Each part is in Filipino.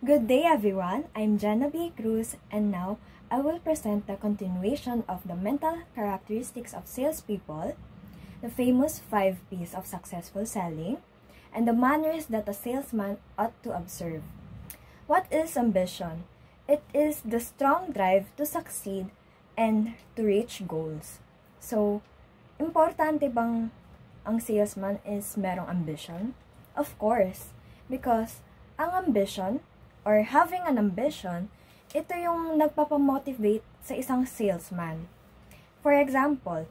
Good day everyone, I'm Jenna B. Cruz and now I will present the continuation of the mental characteristics of salespeople, the famous 5 P's of successful selling, and the manners that a salesman ought to observe. What is ambition? It is the strong drive to succeed and to reach goals. So, importante bang ang salesman is merong ambition? Of course, because ang ambition or having an ambition, ito yung nagpapamotivate sa isang salesman. For example,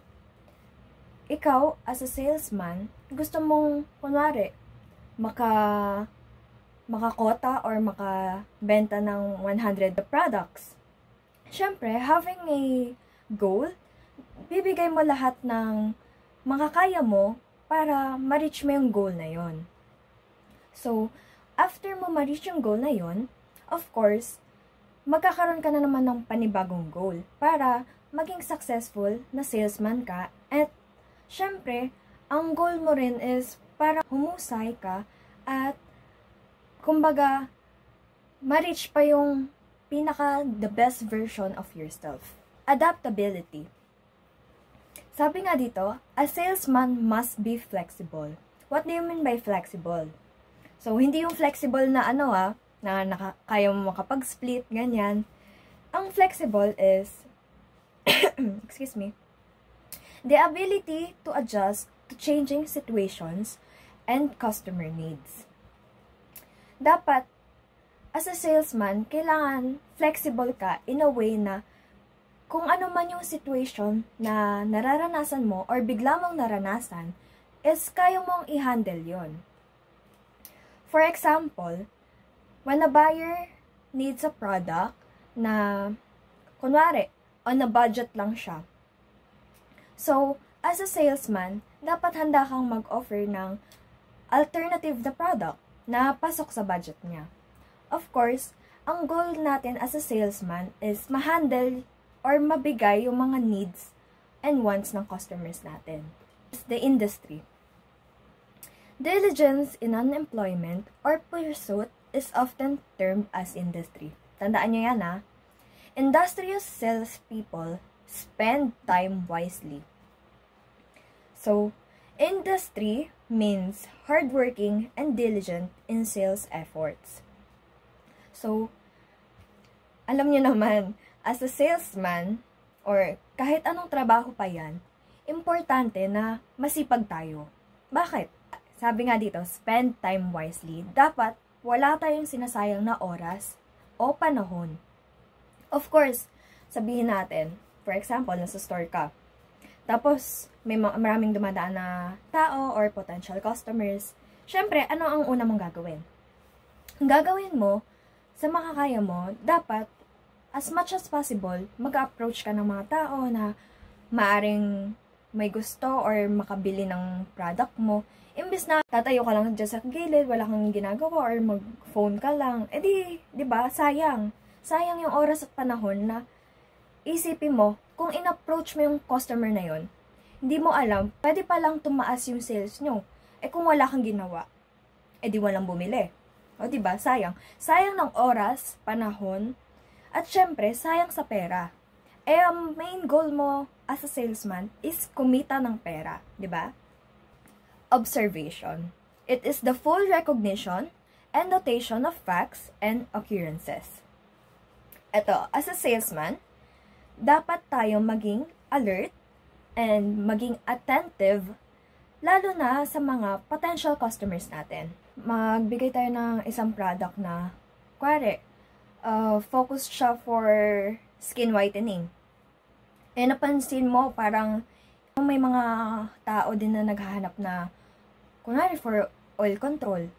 ikaw as a salesman, gusto mong, kunwari, makakota or makabenta ng 100 products. Siyempre, having a goal, bibigay mo lahat ng makakaya mo para ma-reach mo yung goal na yon. So, after mo ma-reach yung goal na yon, of course, magkakaroon ka na naman ng panibagong goal para maging successful na salesman ka. At, syempre, ang goal mo rin is para humusay ka at, kumbaga, ma-reach pa yung the best version of yourself. Adaptability. Sabi nga dito, a salesman must be flexible. What do you mean by flexible? So, hindi yung flexible na kaya mo makapag-split, ganyan. Ang flexible is, excuse me, the ability to adjust to changing situations and customer needs. Dapat, as a salesman, kailangan flexible ka in a way na kung ano man yung situation na nararanasan mo or bigla mong naranasan, is kaya mong i-handle yon. For example, when a buyer needs a product na, kunwari, on a budget lang siya. So, as a salesman, dapat handa kang mag-offer ng alternative na product na pasok sa budget niya. Of course, ang goal natin as a salesman is ma-handle or mabigay yung mga needs and wants ng customers natin. The industry. Diligence in unemployment or pursuit is often termed as industry. Tandaan nyo yan Industrious salespeople spend time wisely. So, industry means hardworking and diligent in sales efforts. So, alam nyo naman, as a salesman, or kahit anong trabaho pa yan, importante na masipag tayo. Bakit? Sabi nga dito, spend time wisely. Dapat, wala tayong sinasayang na oras o panahon. Of course, sabihin natin, for example, nasa store ka. Tapos, may maraming dumadaan na tao or potential customers. Siyempre, ano ang una mong gagawin? Ang gagawin mo, sa makakaya mo, dapat, as much as possible, mag-approach ka ng mga tao na maaring may gusto or makabili ng product mo. Imbis na tatayo ka lang dyan sa gilid, wala kang ginagawa or mag-phone ka lang, diba, sayang. Sayang yung oras at panahon na isipin mo, kung in-approach mo yung customer na yon, hindi mo alam, pwede pa lang tumaas yung sales nyo. Kung wala kang ginawa, di walang bumili. O diba, sayang. Sayang ng oras, panahon, at syempre, sayang sa pera. Ang main goal mo as a salesman is kumita ng pera. Diba? Observation. It is the full recognition and notation of facts and occurrences. Ito, as a salesman, dapat tayo maging alert and maging attentive lalo na sa mga potential customers natin. Magbigay tayo ng isang product na, kuwari, focused siya for skin whitening. Napansin mo, parang may mga tao din na naghahanap na, kunwari, for oil control.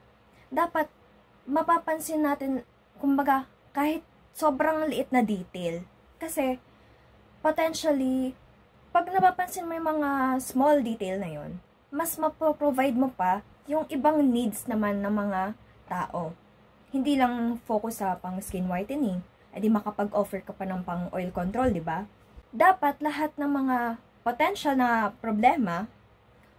Dapat, mapapansin natin, kumbaga, kahit sobrang liit na detail. Kasi, potentially, pag napapansin mo yung mga small detail na yon, mas maproprovide mo pa yung ibang needs naman ng mga tao. Hindi lang focus sa pang skin whitening, di makapag-offer ka pa ng pang oil control, di ba? Dapat lahat ng mga potential na problema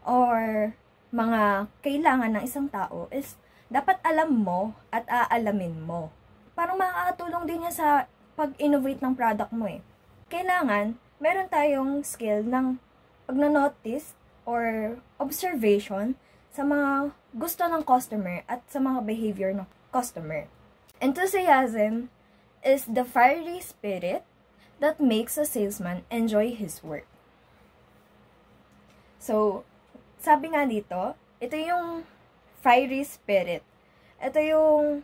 or mga kailangan ng isang tao is dapat alam mo at aalamin mo. parang makakatulong din yan sa pag-innovate ng product mo eh. Kailangan, meron tayong skill ng pag-notice or observation sa mga gusto ng customer at sa mga behavior ng customer. Enthusiasm is the fiery spirit that makes a salesman enjoy his work. So, sabi nga dito, ito yung fiery spirit. Ito yung,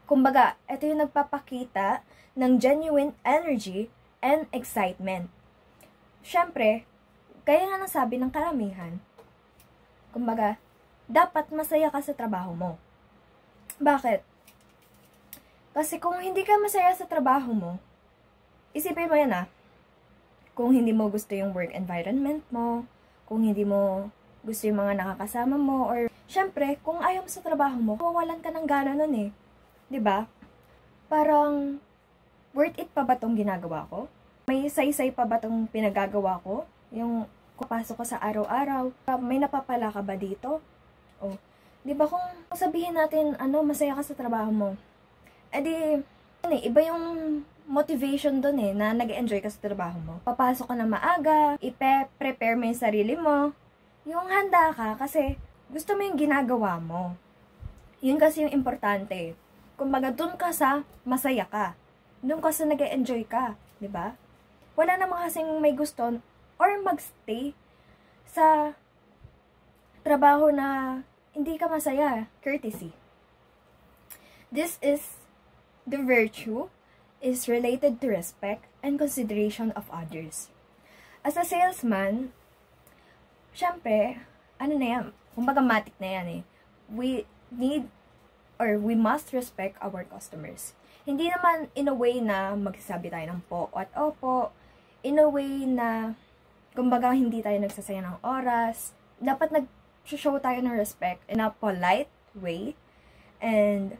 kumbaga, ito yung nagpapakita ng genuine energy and excitement. Siyempre, kaya nga nasabi ng karamihan, kumbaga, dapat masaya ka sa trabaho mo. Bakit? Kasi kung hindi ka masaya sa trabaho mo, isipin mo yan kung hindi mo gusto yung work environment mo, kung hindi mo gusto yung mga nakakasama mo, or syempre, kung ayaw mo sa trabaho mo, mawawalan ka ng gana nun eh. 'Di ba? Parang, worth it pa ba tong ginagawa ko? May saysay pa ba tong pinagagawa ko? Yung kupasok ko sa araw-araw, may napapala ka ba dito? O, 'di ba kung sabihin natin, masaya ka sa trabaho mo, edi, iba yung motivation dun na nag-enjoy ka sa trabaho mo. Papasok ka na maaga, prepare mo yung sarili mo, yung handa ka kasi gusto mo yung ginagawa mo. Yun kasi yung importante. Kumbaga, dun ka sa masaya ka. Dun ka sa nag-enjoy ka. 'Di ba? Wala naman kasing may gusto or magstay sa trabaho na hindi ka masaya. Courtesy. This is the virtue is related to respect and consideration of others. As a salesman, syempre, kumbaga matik na yan we need or we must respect our customers. Hindi naman in a way na magsasabi tayo ng po at opo, in a way na, kumbaga, hindi tayo nagsasayang ng oras. Dapat nag-show tayo ng respect in a polite way, and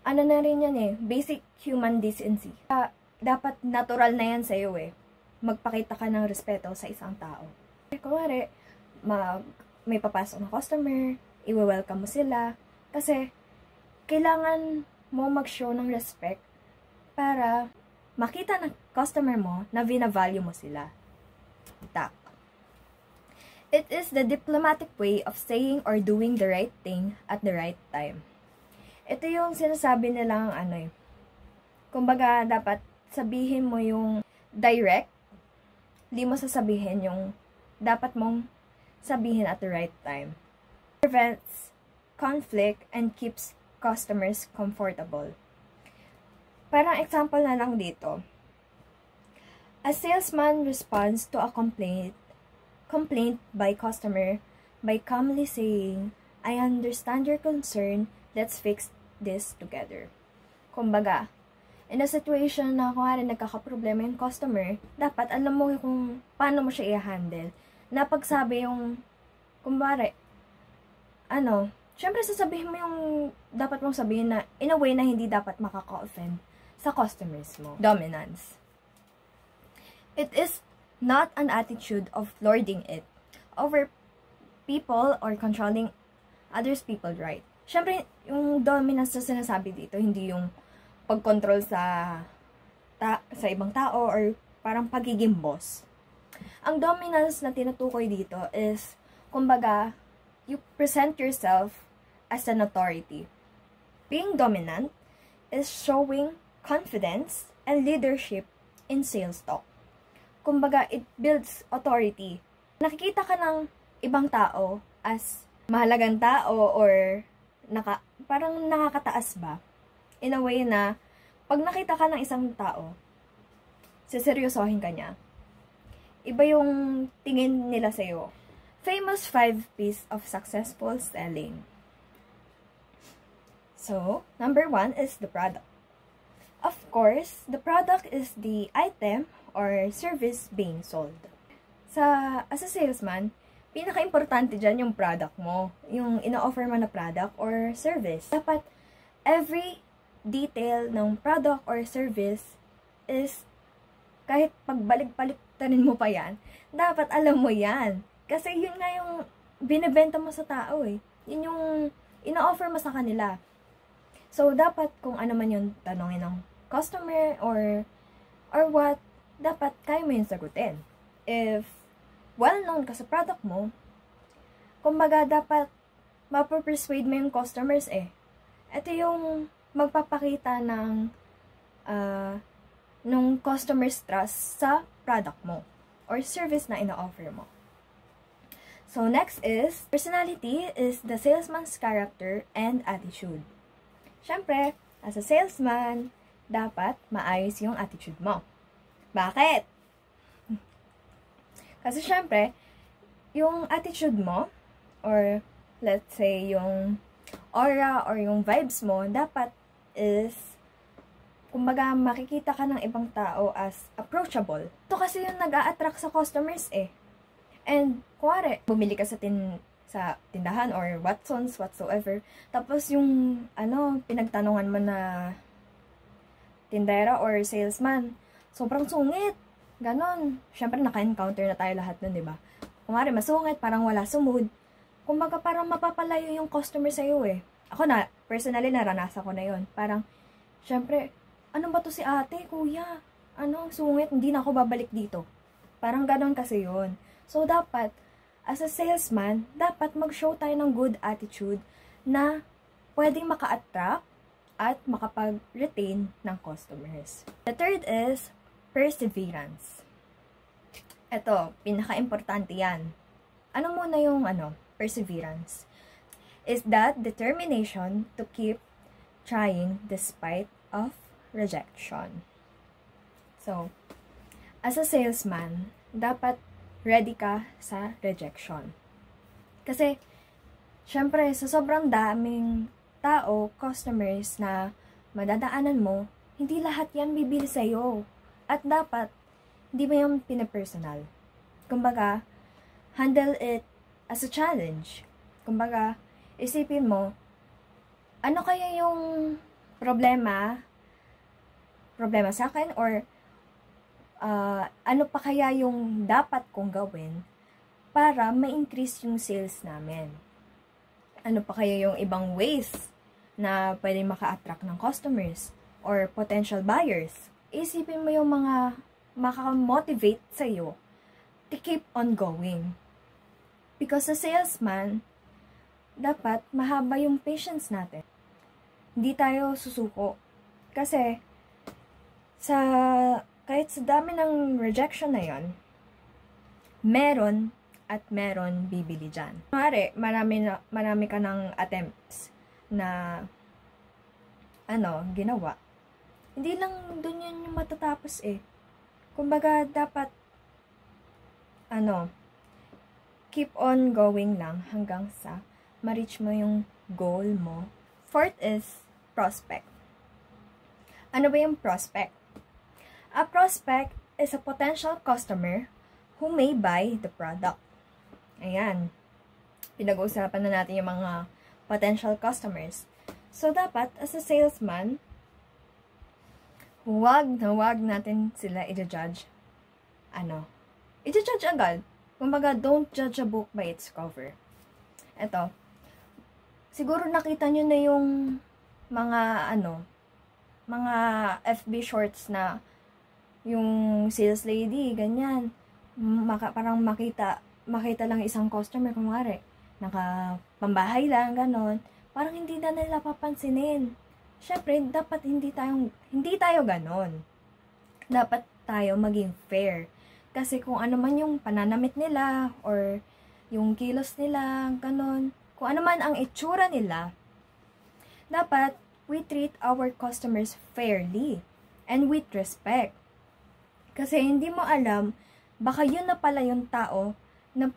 na rin yan basic human decency. Dapat natural na yan sa'yo magpakita ka ng respeto sa isang tao. Kunwari, may papasok na customer, i-welcome mo sila, kasi kailangan mo mag-show ng respect para makita ng customer mo na vina-value mo sila. Tak. It is the diplomatic way of saying or doing the right thing at the right time. Ito yung sinasabi nilang kumbaga, dapat sabihin mo yung direct, hindi mo sasabihin yung dapat mong sabihin at the right time. Prevents conflict and keeps customers comfortable. Parang example na lang dito. A salesman responds to a complaint by customer by calmly saying, "I understand your concern, let's fix this together." Kumbaga, in a situation na kung nagkakaproblema yung customer, dapat alam mo kung paano mo siya i-handle. Napagsabi yung, kumbari, syempre sasabihin mo yung dapat mong sabihin na in a way na hindi dapat makaka-offend sa customers mo. Dominance. It is not an attitude of lording it over people or controlling others people, right? Syempre, yung dominance na sinasabi dito, hindi yung pag-control sa ibang tao or parang pagiging boss. Ang dominance na tinutukoy dito is, kumbaga, you present yourself as an authority. Being dominant is showing confidence and leadership in sales talk. Kumbaga, it builds authority. Nakikita ka ng ibang tao as mahalagang tao or parang nakakataas ba? In a way na, pag nakita ka ng isang tao, seseryosohin ka niya. Iba yung tingin nila sa'yo. Famous 5 P's of successful selling. So, number 1 is the product. Of course, the product is the item or service being sold. As a salesman, pinaka-importante dyan yung product mo. Yung ina-offer mo na product or service. Dapat, every detail ng product or service is, kahit pagbalik-baliktarin mo pa yan, dapat alam mo yan. Kasi yun nga yung binibenta mo sa tao Yun yung ina-offer mo sa kanila. So, dapat kung ano man yung tanongin ng customer or what, dapat kaya mo yung sagutin. If well-known ka sa product mo, kumbaga dapat mapapersuade mo yung customers eh. Ito yung magpapakita ng nung customer's trust sa product mo or service na ina-offer mo. So, next is, personality is the salesman's character and attitude. Siyempre, as a salesman, dapat maayos yung attitude mo. Bakit? Kasi siyempre, yung attitude mo, or let's say, yung aura or yung vibes mo, dapat is, kumbaga, makikita ka ng ibang tao as approachable. Ito kasi yung nag-a-attract sa customers eh. And, kuwari, bumili ka sa tindahan or Watsons, whatsoever. Tapos yung, pinagtanungan mo na tindera or salesman, sobrang sungit. Ganon. Siyempre, naka-encounter na tayo lahat nun, diba? Kuwari, masungit, parang wala sumud. Kumbaga, parang mapapalayo yung customer sa'yo eh. Ako na, personally, naranasan ko na yun. Parang, siyempre, ano ba to si ate, kuya? Sungit, hindi na ako babalik dito. Parang ganon kasi yun. So, dapat, as a salesman, dapat mag-show tayo ng good attitude na pwedeng maka-attract at makapag-retain ng customers. The third is perseverance. Ito, pinaka-importante yan. Ano muna yung perseverance? Is that determination to keep trying despite of rejection. So, as a salesman, dapat ready ka sa rejection. Kasi, syempre, sa sobrang daming tao, customers na madadaanan mo, hindi lahat yan bibili sa'yo. At dapat, hindi mo yung pinapersonal. Kumbaga, handle it as a challenge. Kumbaga, isipin mo, ano kaya yung problema sa akin or ano pa kaya yung dapat kong gawin para ma-increase yung sales namin? Ano pa kaya yung ibang ways na pwede maka-attract ng customers or potential buyers? Isipin mo yung mga maka-motivate sa'yo to keep on going. Because sa salesman, dapat mahaba yung patience natin. Hindi tayo susuko. Kasi, kahit sa dami ng rejection na yon, meron at meron bibili dyan. Kunwari, marami ka ng attempts na ginawa. Hindi lang dun yun yung matatapos eh. Kumbaga, dapat keep on going lang hanggang sa ma-reach mo yung goal mo. Fourth is prospect. Ano ba yung prospect? A prospect is a potential customer who may buy the product. Ayan. Pinag-uusapan na natin yung mga potential customers. So, dapat, as a salesman, huwag natin sila i-judge. I-judge agad. Kumbaga, don't judge a book by its cover. Eto. Siguro nakita nyo na yung mga FB shorts na yung sales lady, ganyan. Parang makita lang isang customer, kumari, nakapambahay lang, ganon. Parang hindi na nila papansinin. Syempre, dapat hindi tayo ganon. Dapat tayo maging fair. Kasi kung ano man yung pananamit nila, or yung kilos nila, ganon. Kung ano man ang itsura nila, dapat we treat our customers fairly and with respect. Kasi hindi mo alam, baka yun na pala yung tao na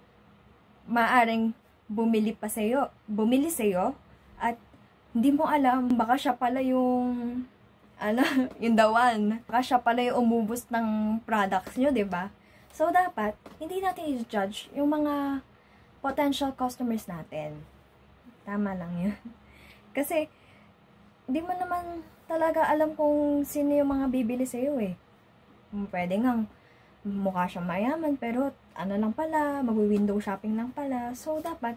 maaring bumili sa'yo, at hindi mo alam, baka siya pala yung, yung the one. Baka siya pala yung umubos ng products nyo, diba? So, dapat, hindi natin i-judge yung mga potential customers natin. Tama lang yun. Kasi, hindi mo naman talaga alam kung sino yung mga bibili sa'yo eh. Pwede nga, mukha siyang mayaman, pero lang pala, mag-window shopping lang pala. So, dapat,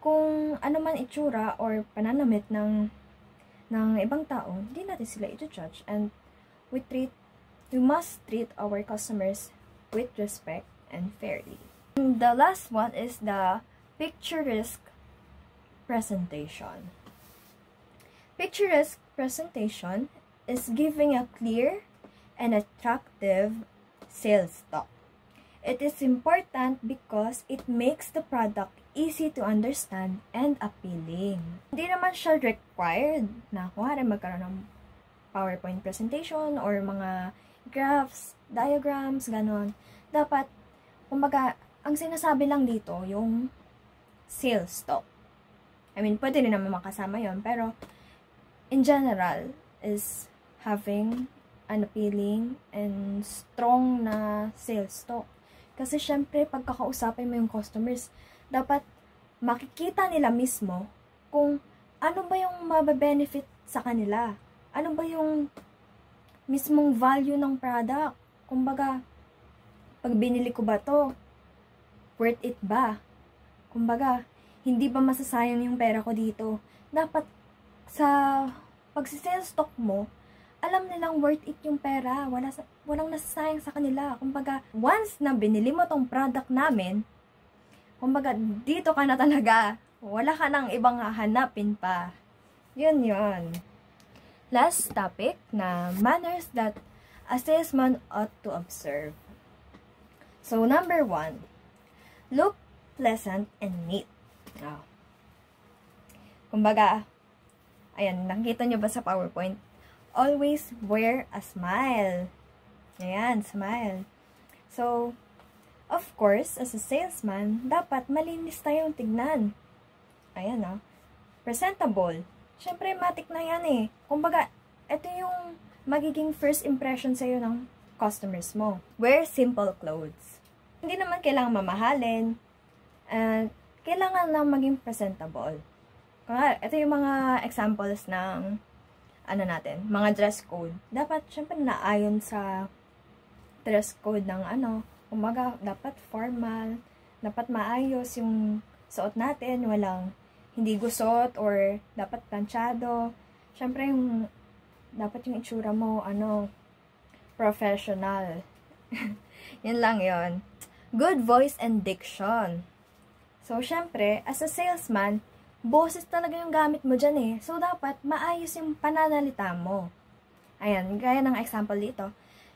kung ano man itsura or pananamit ng ng ibang tao, hindi natin sila i-judge. And we must treat our customers with respect and fairly. And the last one is the picturesque presentation. Picturesque presentation is giving a clear and attractive sales talk. It is important because it makes the product easy to understand and appealing. Hindi naman siya required na kuwari magkaroon ng PowerPoint presentation or mga graphs, diagrams, ganon. Dapat, kumbaga, ang sinasabi lang dito, yung sales talk. I mean, pwede rin naman makasama yon, pero in general, is having an appealing and strong na sales talk. Kasi syempre, pagkakausapin mo yung customers, dapat makikita nila mismo kung ano ba yung mabe-benefit sa kanila. Ano ba yung mismong value ng product. Kumbaga, pag binili ko ba to, worth it ba? Kumbaga, hindi ba masasayang yung pera ko dito? Dapat sa pag-sales talk mo, alam nilang worth it yung pera. Walang nasasayang sa kanila. Kumbaga, once na binili mo tong product namin, kumbaga, dito ka na talaga. Wala ka nang ibang hahanapin pa. Yun. Last topic na manners that a salesman ought to observe. So, number 1, look pleasant and neat. Kumbaga, ayan, nakita nyo ba sa PowerPoint? Always wear a smile. Ayan, smile. So, of course, as a salesman, dapat malinis tayong tignan. Ayan, presentable. Siyempre, matik na yan eh. Kumbaga, ito yung magiging first impression sa'yo ng customers mo. Wear simple clothes. Hindi naman kailangan mamahalin. Kailangan lang maging presentable. Ito yung mga examples ng mga dress code. Dapat, syempre, naayon sa dress code ng kumbaga, dapat formal, dapat maayos yung suot natin, walang hindi gusot, or dapat planchado. Syempre, dapat yung itsura mo, professional. Yan lang yon. Good voice and diction. So, syempre, as a salesman, boses talaga yung gamit mo dyan eh. So, dapat maayos yung pananalita mo. Ayan, gaya ng example dito.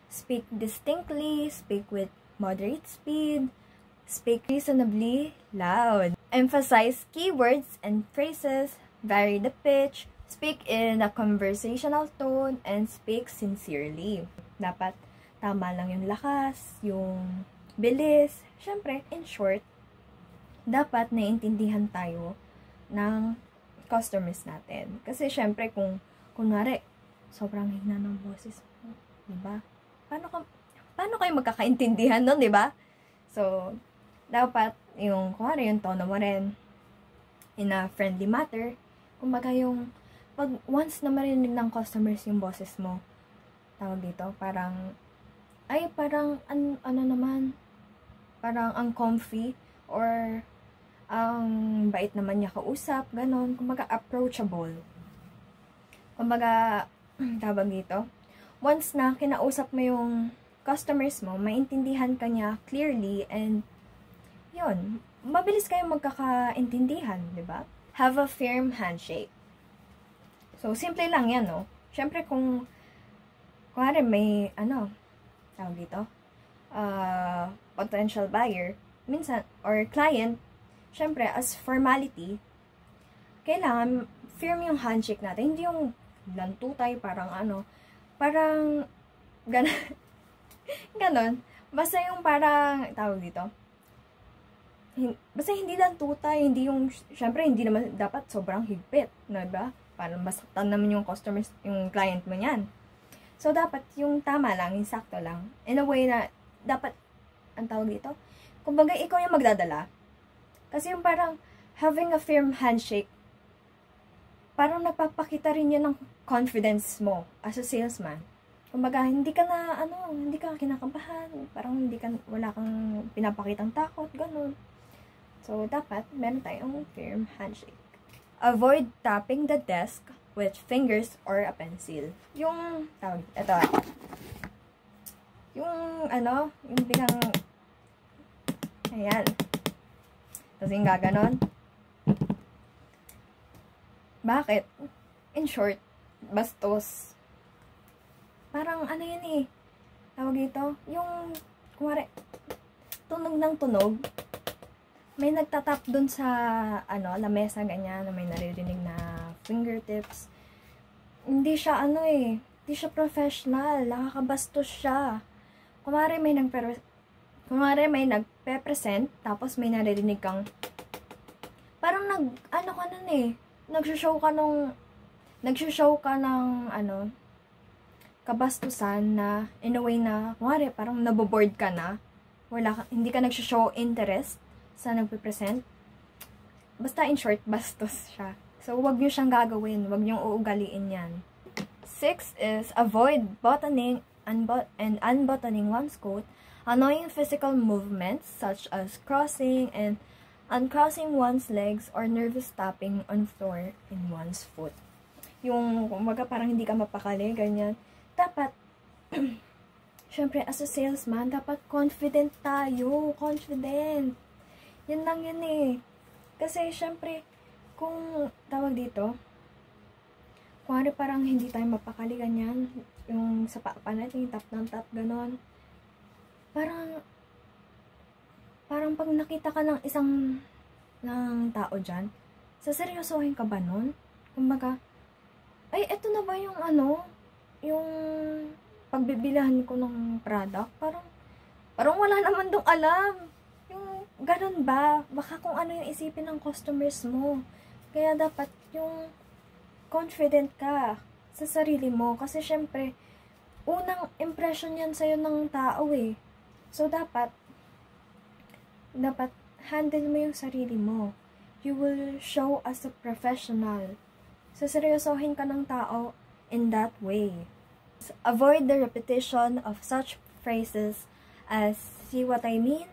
Speak distinctly, speak with moderate speed, speak reasonably loud. Emphasize keywords and phrases, vary the pitch, speak in a conversational tone, and speak sincerely. Dapat tama lang yung lakas, yung bilis. Syempre, in short, dapat naiintindihan tayo ng customers natin. Kasi syempre kung kunwari sobrang hina ng boses mo, 'di ba? Paano kayo magkakaintindihan nun, 'di ba? So, dapat yung kunwari yung tono mo rin in a friendly manner. Kumbaga yung pag once na marinig ng customers yung boses mo, tawag dito, parang parang ang comfy or ang bait naman niya kausap, ganon. Kumbaga, approachable. Kumbaga, tawag dito, once na kinausap mo yung customers mo, maintindihan ka niya clearly, and yun, mabilis kayong magkakaintindihan, di ba? Have a firm handshake. So, simple lang yan, no? Siyempre, kung may, tawag dito, potential buyer, minsan, or client, syempre, as formality, kailangan firm yung handshake natin. Hindi yung lantutay, parang ganon. Basta yung parang, tawag dito, basta hindi lantutay, hindi yung, syempre, hindi naman dapat sobrang higpit, diba? Parang masaktan naman yung customers, yung client mo yan. So, dapat yung tama lang, yung sakto lang. In a way na, dapat, ang tawag dito, kumbaga, ikaw yung magdadala. Kasi yung parang having a firm handshake, parang napapakita rin yun ng confidence mo as a salesman. Kumbaga, hindi ka kinakabahan, parang wala kang pinapakitang takot, ganun. So, dapat meron tayong firm handshake. Avoid tapping the desk with fingers or a pencil. Yung, ito, yung, yung bilang, ayan. Tapos yung gaganon. Bakit? In short, bastos. Parang, yun eh. Tawag dito, yung, kumari, tunog ng tunog. May nagtatap dun sa, lamesa, ganyan, na may naririnig na fingertips. Hindi siya, hindi siya professional. Nakakabastos siya. Kumari may nagpe-present, tapos may naririnig kang, parang nagsho-show ka ng, kabastusan na, in a way na, kumari, parang naboboard ka na, hindi ka nagsho-show interest sa nagpe-present. Basta in short, bastos siya. So, wag nyo siyang gagawin. Wag nyo uugaliin yan. 6 is avoid buttoning and unbuttoning one's coat, annoying physical movements such as crossing and uncrossing one's legs or nervous tapping on floor in one's foot. Yung, kumbaga, parang hindi ka mapakali, ganyan. Dapat, syempre, as a salesman, dapat confident tayo. Confident. Yan lang yan eh. Kasi, syempre, kung tawag dito, kung parang hindi tayo mapakali, ganyan, yung sa paa natin, tap ng tap, ganon. Parang pag nakita ka ng isang tao dyan, saseryosohin ka ba nun? Kumbaga, ay, eto na ba yung yung pagbibilahan ko ng product? Parang wala naman dong alam. Yung, ganun ba? Baka kung ano yung isipin ng customers mo. Kaya dapat yung confident ka sa sarili mo. Kasi syempre, unang impression yan sa'yo ng tao eh. So, dapat handle mo yung sarili mo. You will show as a professional. Saseryosohin ka ng tao in that way. Avoid the repetition of such phrases as, see what I mean?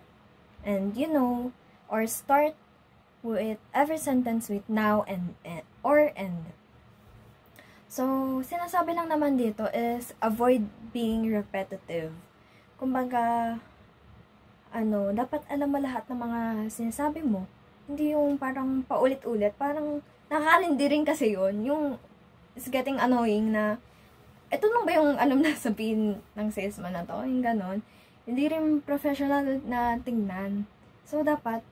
And you know, or start with every sentence with now and or end. So, sinasabi lang naman dito is avoid being repetitive. Kumbaga, dapat alam mo lahat ng mga sinasabi mo. Hindi yung parang paulit-ulit. Parang nakakalindi rin kasi yun. Yung it's getting annoying na eto lang ba yung alam na sabihin ng salesman na to? Yung ganon. Hindi rin professional na tingnan. So, dapat,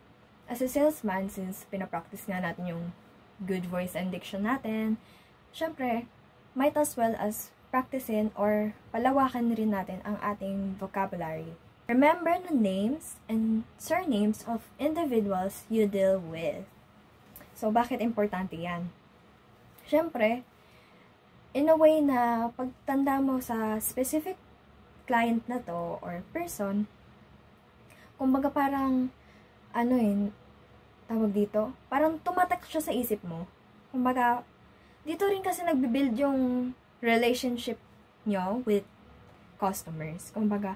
as a salesman, since pinapractice nga natin yung good voice and diction natin, syempre, might as well as practicein or palawakan rin natin ang ating vocabulary. Remember the names and surnames of individuals you deal with. So, bakit importante yan? Syempre, in a way na pagtanda mo sa specific client na to or person, kumbaga parang, tawag dito, parang tumatak siya sa isip mo. Kumbaga, dito rin kasi nagbibuild yung relationship nyo with customers. Kumbaga,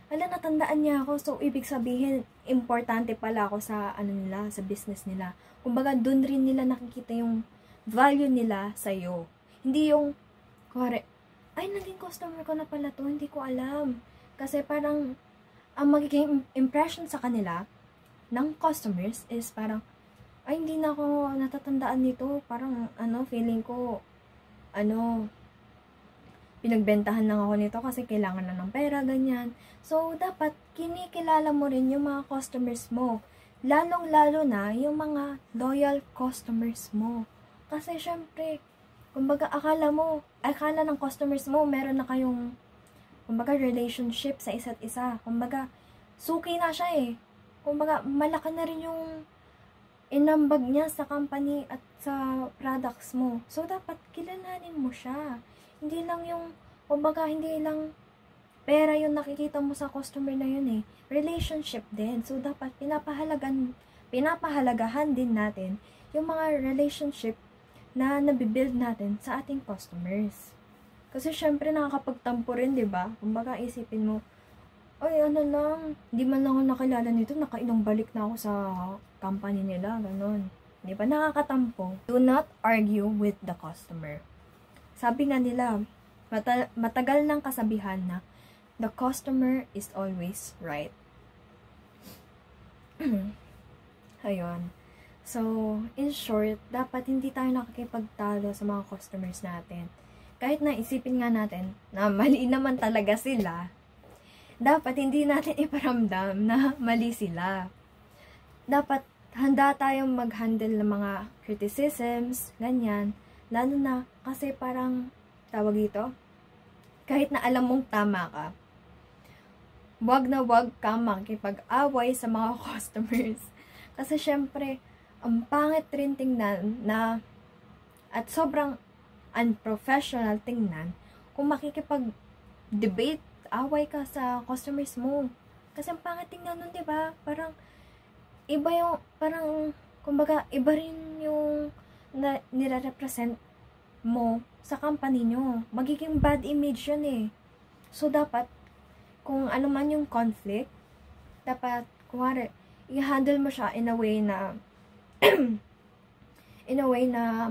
natandaan niya ako, so ibig sabihin, importante pala ako sa, nila, sa business nila. Kumbaga, dun rin nila nakikita yung value nila sa'yo. Hindi yung, kuwari, ay, naging customer ko na pala to, hindi ko alam. Kasi parang, ang magiging impression sa kanila, ng customers is parang, ay, hindi na ako natatandaan nito. Parang, feeling ko, pinagbentahan lang ako nito kasi kailangan na ng pera, ganyan. So, dapat, kinikilala mo rin yung mga customers mo. Lalong-lalo na, yung mga loyal customers mo. Kasi, syempre, kumbaga, akala ng customers mo, meron na kayong, kumbaga, relationship sa isa't isa. Kumbaga, suki na siya eh. Kumbaga, malaki na rin yung inambag niya sa company at sa products mo. So, dapat kilalanin mo siya. Hindi lang yung, kumbaga, hindi lang pera yung nakikita mo sa customer na yun eh. Relationship din. So, dapat pinapahalagahan din natin yung mga relationship na nabibuild natin sa ating customers. Kasi, syempre, nakakapagtampo rin, diba? Kumbaga, isipin mo, ay, lang, di man lang ako nakilala nito, nakailang balik na ako sa company nila, ganon. Di ba? Nakakatampo. Do not argue with the customer. Sabi nga nila, matagal ng kasabihan na the customer is always right. Ayun. So, in short, dapat hindi tayo nakikipagtalo sa mga customers natin. Kahit na isipin nga natin na mali naman talaga sila, dapat hindi natin iparamdam na mali sila. Dapat handa tayong mag-handle ng mga criticisms, ganyan. Lalo na kasi parang, tawag dito, kahit na alam mong tama ka, wag na wag ka makipag-away sa mga customers. Kasi syempre, ang pangit rin tingnan na at sobrang unprofessional tingnan kung makikipag-debate, away ka sa customers mo. Kasi ang pangit tingnan nun, diba? Parang, iba yung, parang, kumbaga, iba rin yung nire-represent mo sa company nyo. Magiging bad image yun eh. So, dapat, kung ano man yung conflict, dapat, kumari, i-handle mo siya in a way na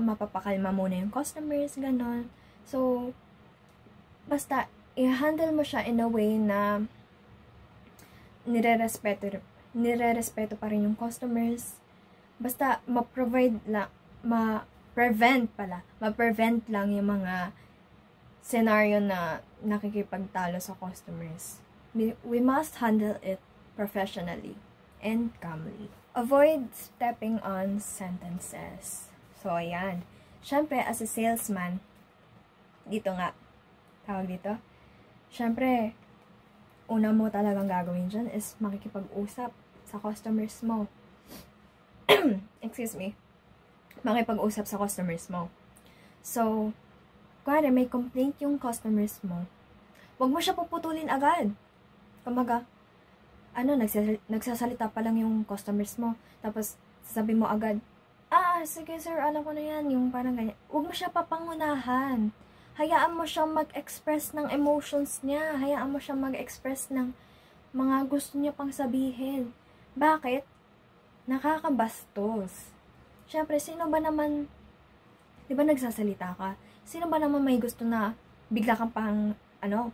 mapapakalma muna yung customers, ganon. So, basta, i-handle mo siya in a way na nire-respeto pa rin yung customers. Basta, ma-prevent lang yung mga scenario na nakikipagtalo sa customers. We must handle it professionally and calmly. Avoid stepping on sentences. So, ayan. Syempre, as a salesman, dito nga, tawag dito, syempre, una mo talagang gagawin dyan is makikipag-usap sa customers mo. Excuse me. Makipag-usap sa customers mo. So, kuwari, may complaint yung customers mo, wag mo siya puputulin agad. Kumaga, nagsasalita pa lang yung customers mo, tapos sabi mo agad, sige sir, alam ko na yan, yung parang ganyan. Huwag mo siya papangunahan. Hayaan mo siyang mag-express ng emotions niya. Hayaan mo siyang mag-express ng mga gusto niya pang sabihin. Bakit? Nakakabastos. Siyempre, sino ba naman, di ba nagsasalita ka? Sino ba naman may gusto na bigla kang pang,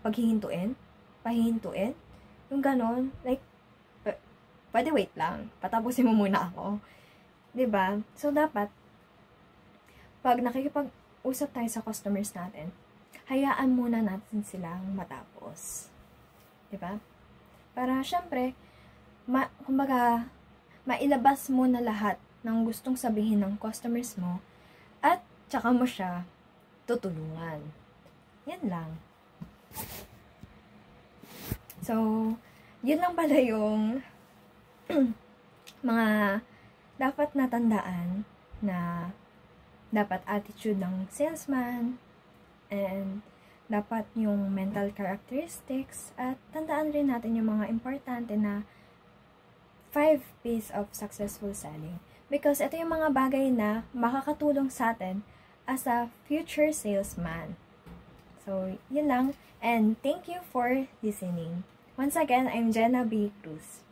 paghihintuin? Pahihintuin? Yung ganon, like, pwede wait lang. Patapusin mo muna ako. 'Di ba? So, dapat, pag nakikipag-usap tayo sa customers natin, hayaan muna natin silang matapos. 'Di ba? Para, syempre, kumbaga, mailabas mo na lahat ng gustong sabihin ng customers mo at tsaka mo siya tutulungan. Yan lang. So, yun lang pala yung mga dapat natandaan na dapat attitude ng salesman and dapat yung mental characteristics at tandaan rin natin yung mga importante na 5 P's of successful selling. Because ito yung mga bagay na makakatulong sa atin as a future salesman. So, yun lang. And thank you for listening. Once again, I'm Jenna B. Cruz.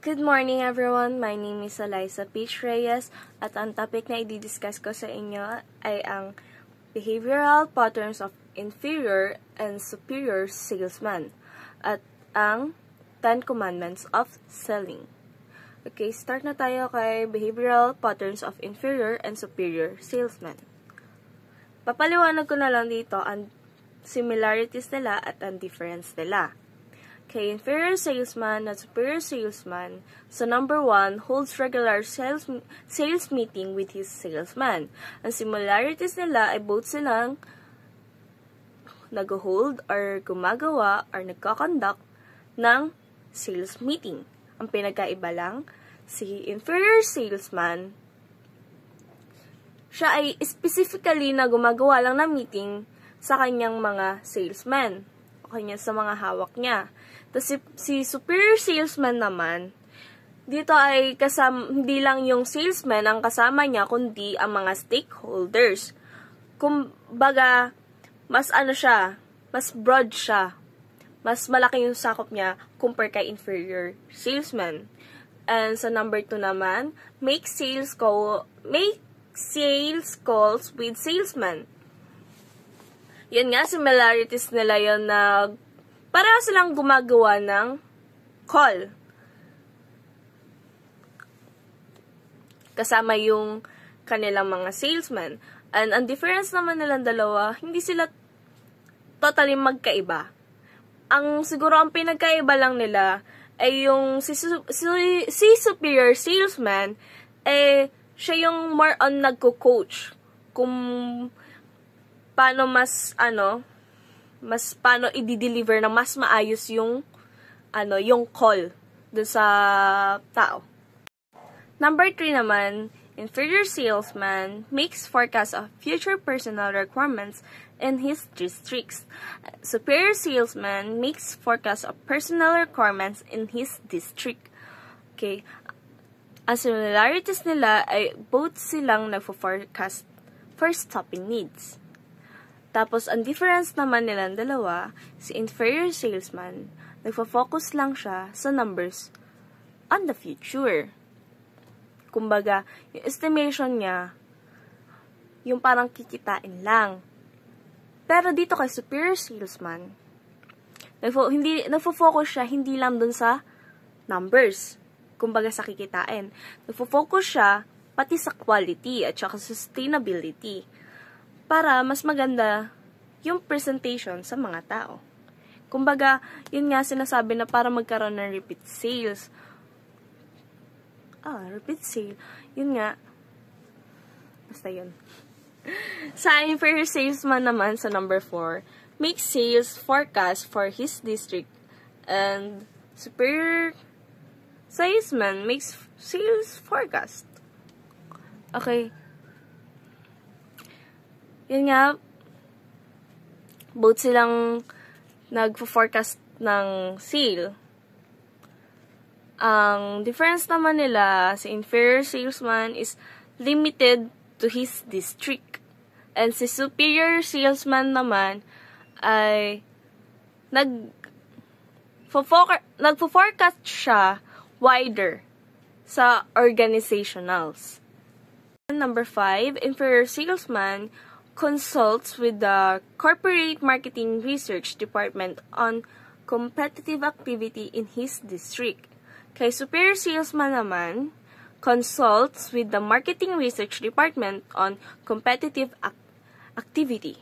Good morning everyone, my name is Eliza Peach Reyes at ang topic na i-discuss ko sa inyo ay ang behavioral patterns of inferior and superior salesman at ang 10 commandments of selling. Okay, start na tayo kay behavioral patterns of inferior and superior salesman. Papaliwanag ko na lang dito ang similarities nila at ang difference nila. Kay inferior salesman at superior salesman, so number 1, holds regular sales meeting with his salesman. Ang similarities nila ay both silang nag-hold or gumagawa or nagkakonduct ng sales meeting. Ang pinagkaiba lang, si inferior salesman, siya ay specifically na gumagawa lang ng meeting sa kanyang mga salesmen o kanya sa mga hawak niya. Tapos si superior salesman naman, dito ay hindi lang yung salesman ang kasama niya, kundi ang mga stakeholders. Kumbaga, mas broad siya. Mas malaki yung sakop niya compare kay inferior salesman. And sa number 2 naman, make sales calls with salesman. Yan nga, similarities nila yon na pareho silang gumagawa ng call. Kasama yung kanilang mga salesman. And ang difference naman nilang dalawa, hindi sila totally magkaiba. Siguro ang pinagkaiba lang nila ay yung si superior salesman, siya yung more on nagko-coach kung paano paano i-deliver na mas maayos yung call dun sa tao. Number 3 naman, inferior salesman makes forecast of future personal requirements in his districts. Superior salesman makes forecast of personal requirements in his district. Okay. Ang similarities nila ay both silang nagfo-forecast for stopping needs. Tapos, ang difference naman nilang dalawa, si inferior salesman, nagfo-focus lang siya sa numbers on the future. Kumbaga, yung estimation niya, yung parang kikitain lang. Pero dito kay superior salesman, nagfo-focus siya hindi lang dun sa numbers, kumbaga sa kikitain. Nagfo-focus siya pati sa quality at saka sustainability para mas maganda yung presentation sa mga tao. Kumbaga, yun nga sinasabi na para magkaroon ng repeat sales. Repeat sale. Yun nga. Basta yun. Sa inferior salesman naman, sa number 4, make sales forecast for his district. And superior salesman makes sales forecast. Okay. Yun nga. Both silang nagpo-forecast ng sale. Ang difference naman nila, si inferior salesman is limited to his district. And si superior salesman naman ay nagpo-forecast siya wider sa organizationals. Number 5, inferior salesman consults with the corporate marketing research department on competitive activity in his district. Kay superior salesman naman, consults with the marketing research department on competitive activity.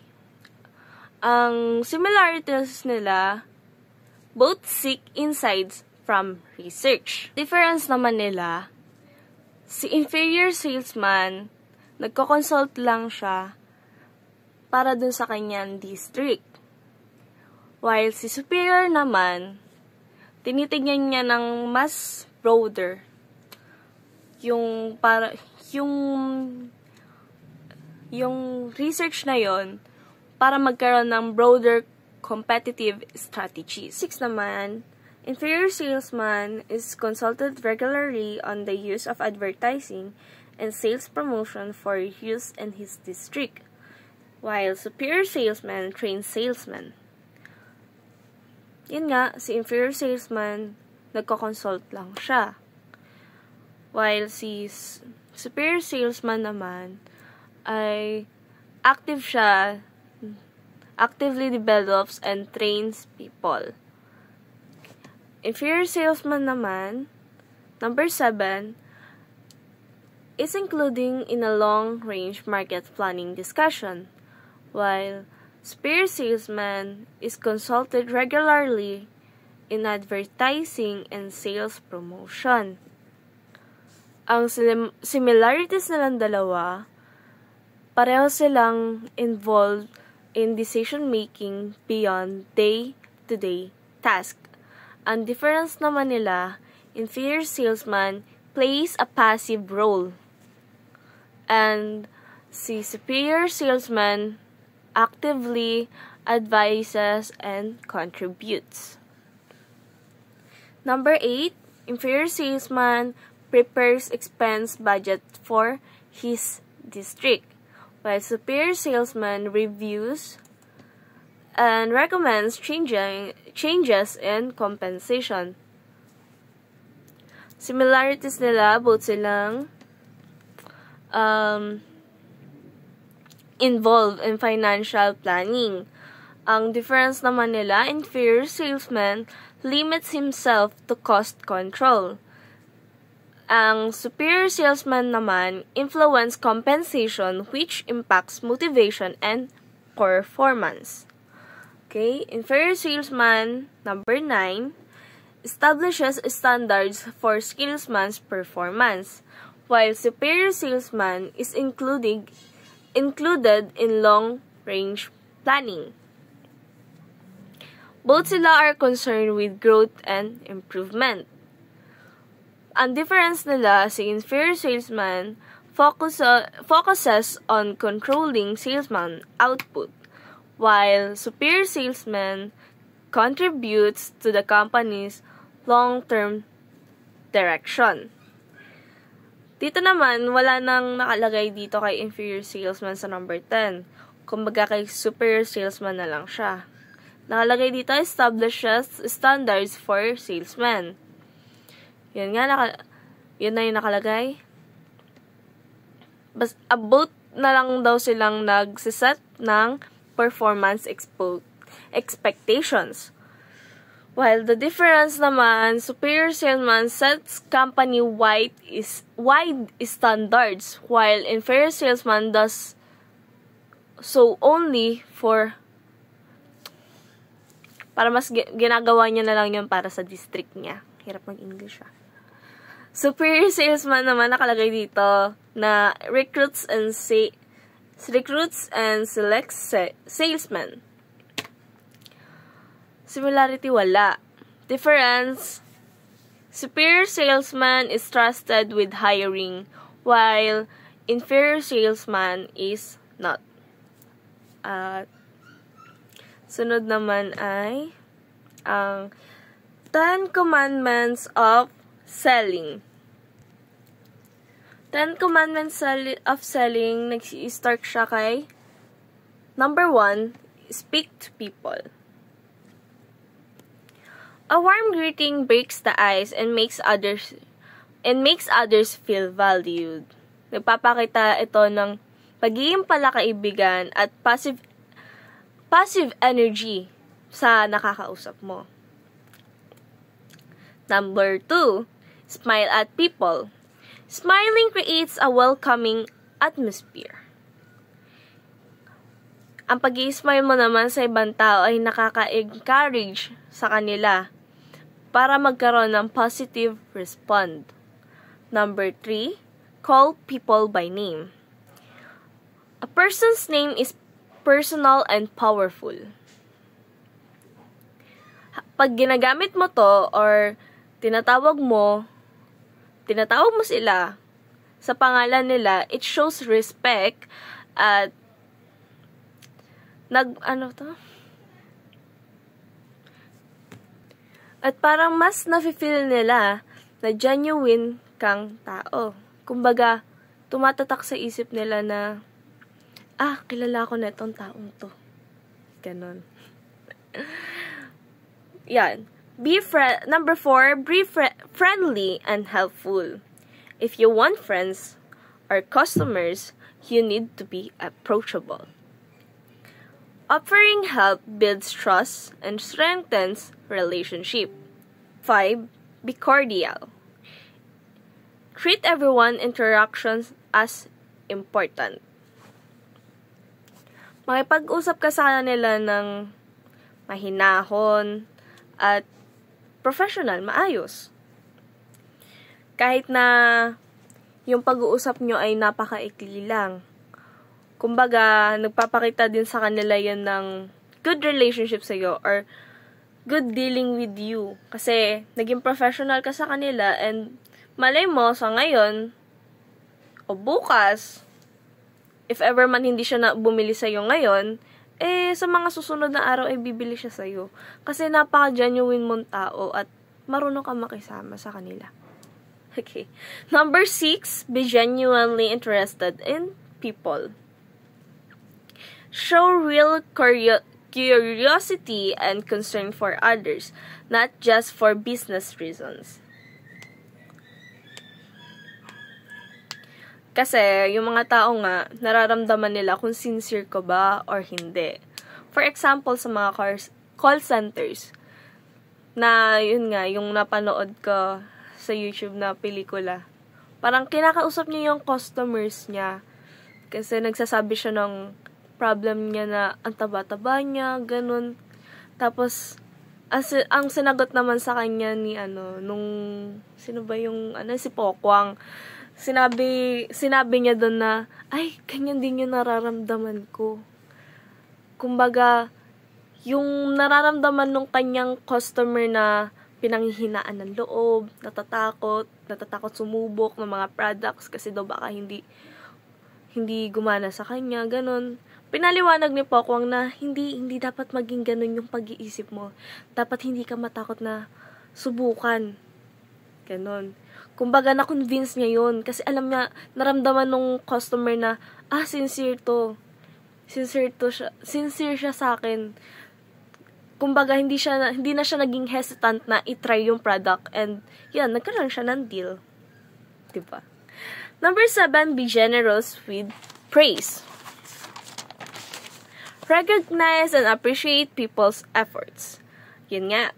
Ang similarities nila, both seek insights from research. Difference naman nila, si inferior salesman, nagko-consult lang siya para dun sa kanyang district. While si superior naman, tinitignan niya ng mas broader yung research na yon para magkaroon ng broader competitive strategies. 6 naman, inferior salesman is consulted regularly on the use of advertising and sales promotion for use in his district, while superior salesman trains salesmen. Yun nga, si inferior salesman, nagko-consult lang siya. While si superior salesman naman, ay actively develops and trains people. Inferior salesman naman, number 7, is including in a long-range market planning discussion, while superior salesman is consulted regularly in advertising and sales promotion. Ang similarities nilang dalawa, pareho silang involved in decision-making beyond day-to-day task. Ang difference naman nila, inferior salesman plays a passive role, and si superior salesman actively advises and contributes. Number 8, inferior salesman prepares expense budget for his district, while superior salesman reviews and recommends changes in compensation. Similarities nila, both silang involved in financial planning. Ang difference naman nila, inferior salesman limits himself to cost control. Ang superior salesman naman influence compensation which impacts motivation and performance. Okay, inferior salesman, number 9, establishes standards for salesman's performance, while superior salesman is included in long-range planning. Both sila are concerned with growth and improvement. Ang difference nila, si inferior salesman focuses on controlling salesman output, while superior salesman contributes to the company's long-term direction. Dito naman, wala nang nakalagay dito kay inferior salesman sa number 10. Kumbaga kay superior salesman na lang siya. Nakalagay dito, establishes standards for salesmen. Yun nga, yun na yung nakalagay. Both na lang daw silang nagsiset ng performance expectations. While the difference naman, superior salesman sets company-wide standards, while inferior salesman does so only for para mas ginagawa niya na lang yun para sa district niya. Hirap mag-English ah. Superior salesman naman nakalagay dito na recruits and selects salesmen. Similarity wala. Difference, superior salesman is trusted with hiring, while inferior salesman is not. Sunod naman ay ang 10 Commandments of Selling. 10 Commandments of Selling, nag-start siya kay number 1, speak to people. A warm greeting breaks the ice and makes others feel valued. Nagpapakita ito ng pagiging palakaibigan at passive energy sa nakakausap mo. Number 2, smile at people. Smiling creates a welcoming atmosphere. Ang pag-i-smile mo naman sa ibang tao ay nakaka-encourage sa kanila para magkaroon ng positive response. Number 3, call people by name. A person's name is personal and powerful. Pag ginagamit mo to or tinatawag mo sila sa pangalan nila, it shows respect at at parang mas nafe-feel nila na genuine kang tao. Kumbaga, tumatatak sa isip nila na kilala ko na itong taong to. Ganon. Yan. Number 4, be friendly and helpful. If you want friends or customers, you need to be approachable. Offering help builds trust and strengthens relationship. 5, be cordial. Treat everyone interactions as important. Makipag-usap ka sa kanila ng mahinahon at professional, maayos. Kahit na yung pag-uusap nyo ay napakaikli lang. Kumbaga, nagpapakita din sa kanila yan ng good relationship sa iyo or good dealing with you. Kasi, naging professional ka sa kanila and malay mo sa ngayon o bukas, if ever man hindi siya na bumili sa'yo ngayon, sa mga susunod na araw ay bibili siya sa'yo. Kasi napaka-genuine mong tao at marunong ka makisama sa kanila. Okay. Number 6, be genuinely interested in people. Show real curiosity and concern for others, not just for business reasons. Kasi, yung mga tao nga, nararamdaman nila kung sincere ka ba or hindi. For example, sa mga call centers, na yun nga, yung napanood ko sa YouTube na pelikula. Parang kinakausap niya yung customers niya. Kasi nagsasabi siya ng problem niya na ang taba-taba niya, ganun. Tapos, ang sinagot naman sa kanya ni sino ba yung, si Pokwang, sinabi niya doon na, ay, ganyan din yung nararamdaman ko. Kumbaga, yung nararamdaman ng kanyang customer na pinanghihinaan ng loob, natatakot sumubok ng mga products kasi daw baka hindi gumana sa kanya, ganun. Pinaliwanag ni Pokwang na hindi dapat maging ganun yung pag-iisip mo. Dapat hindi ka matakot na subukan. Ganun. Kumbaga, na-convince niya yun. Kasi alam niya, naramdaman nung customer na, sincere siya sa akin. Kumbaga, hindi na siya naging hesitant na i-try yung product. And, yan, nagkaroon siya ng deal. Diba? Number 7, be generous with praise. Recognize and appreciate people's efforts. Yun nga.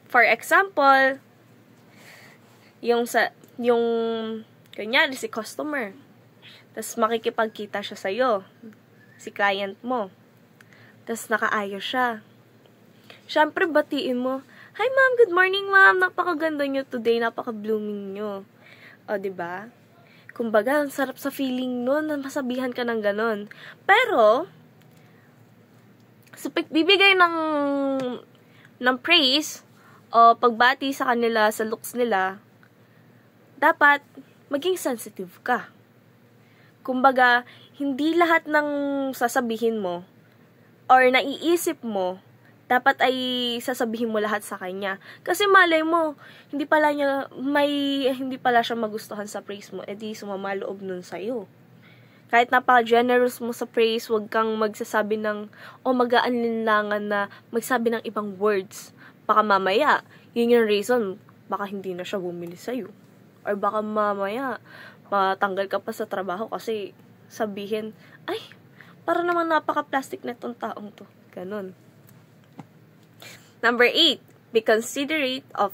For example, kunyari si customer. Tapos makikipagkita siya sa'yo. Si client mo. Tapos nakaayos siya. Siyempre, batiin mo, "Hi ma'am, good morning ma'am. Napakaganda nyo today. Napaka-blooming nyo." O, diba? Kumbaga, ang sarap sa feeling nun na masabihan ka ng ganon. Pero, bibigay ng praise o pagbati sa kanila, sa looks nila, dapat maging sensitive ka. Kumbaga, hindi lahat ng sasabihin mo or naiisip mo, dapat ay sasabihin mo lahat sa kanya. Kasi malay mo, hindi pala siya magustuhan sa praise mo, edi sumama loob nun sa'yo. Kahit napaka-generous mo sa praise, huwag kang magsasabi mag-aanlinlangan na magsabi ng ibang words. Baka mamaya, yun yung reason, baka hindi na siya bumili sa'yo. Or baka mamaya, matanggal ka pa sa trabaho kasi sabihin, ay, para naman napaka-plastic na itong taong to. Ganon. Number 8, be considerate of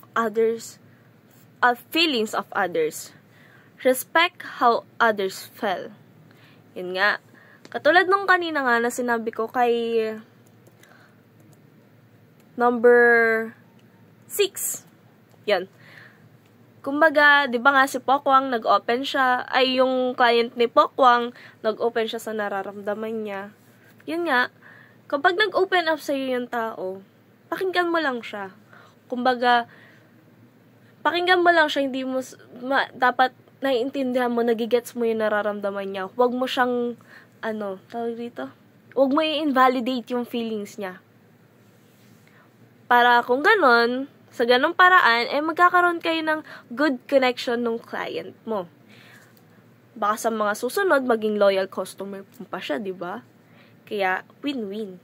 feelings of others. Respect how others feel. Yun nga. Katulad nung kanina nga na sinabi ko kay number 6. Yan. Kumbaga, di ba nga si Pokwang nag-open siya, yung client ni Pokwang, nag-open siya sa nararamdaman niya. Yun nga, kapag nag-open up sa'yo yung tao, pakinggan mo lang siya. Kumbaga, pakinggan mo lang siya, hindi mo, dapat naiintindihan mo, nagigets mo yung nararamdaman niya. Huwag mo siyang, tawag dito? Huwag mo i-invalidate yung feelings niya. Para kung ganon, sa ganong paraan, magkakaroon kayo ng good connection ng client mo. Baka sa mga susunod, maging loyal customer pa siya, di ba? Kaya, win-win.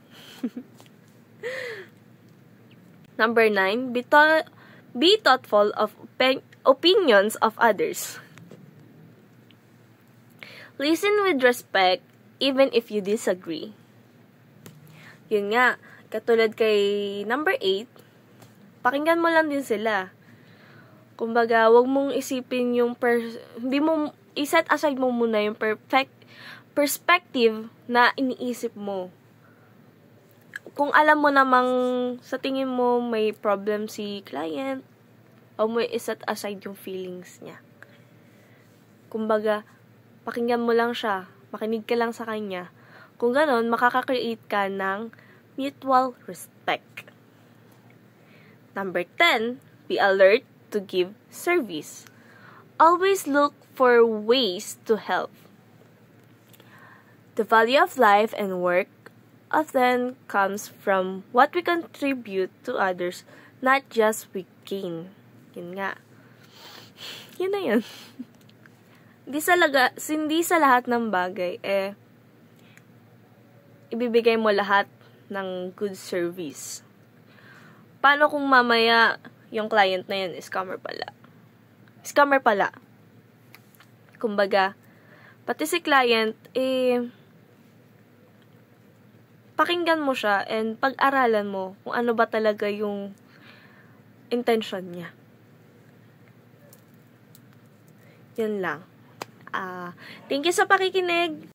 Number 9, be thoughtful of opinions of others. Listen with respect, even if you disagree. Yun nga, katulad kay number 8, pakinggan mo lang din sila. Kumbaga, wag mong isipin yung hindi mo i-set aside mo muna yung perspective na iniisip mo. Kung alam mo namang sa tingin mo may problem si client, o mo i-set aside yung feelings niya. Kumbaga, pakinggan mo lang siya, makinig ka lang sa kanya. Kung ganon, makaka-create ka ng mutual respect. Number 10, be alert to give service. Always look for ways to help. The value of life and work often comes from what we contribute to others, not just we gain. Yun nga. Yun na yun. Hindi sa lahat ng bagay, ibibigay mo lahat ng good service. Paano kung mamaya yung client na yun, scammer pala? Kumbaga, pati si client, pakinggan mo siya and pag-aralan mo kung ano ba talaga yung intention niya. Yun lang. Thank you sa pakikinig.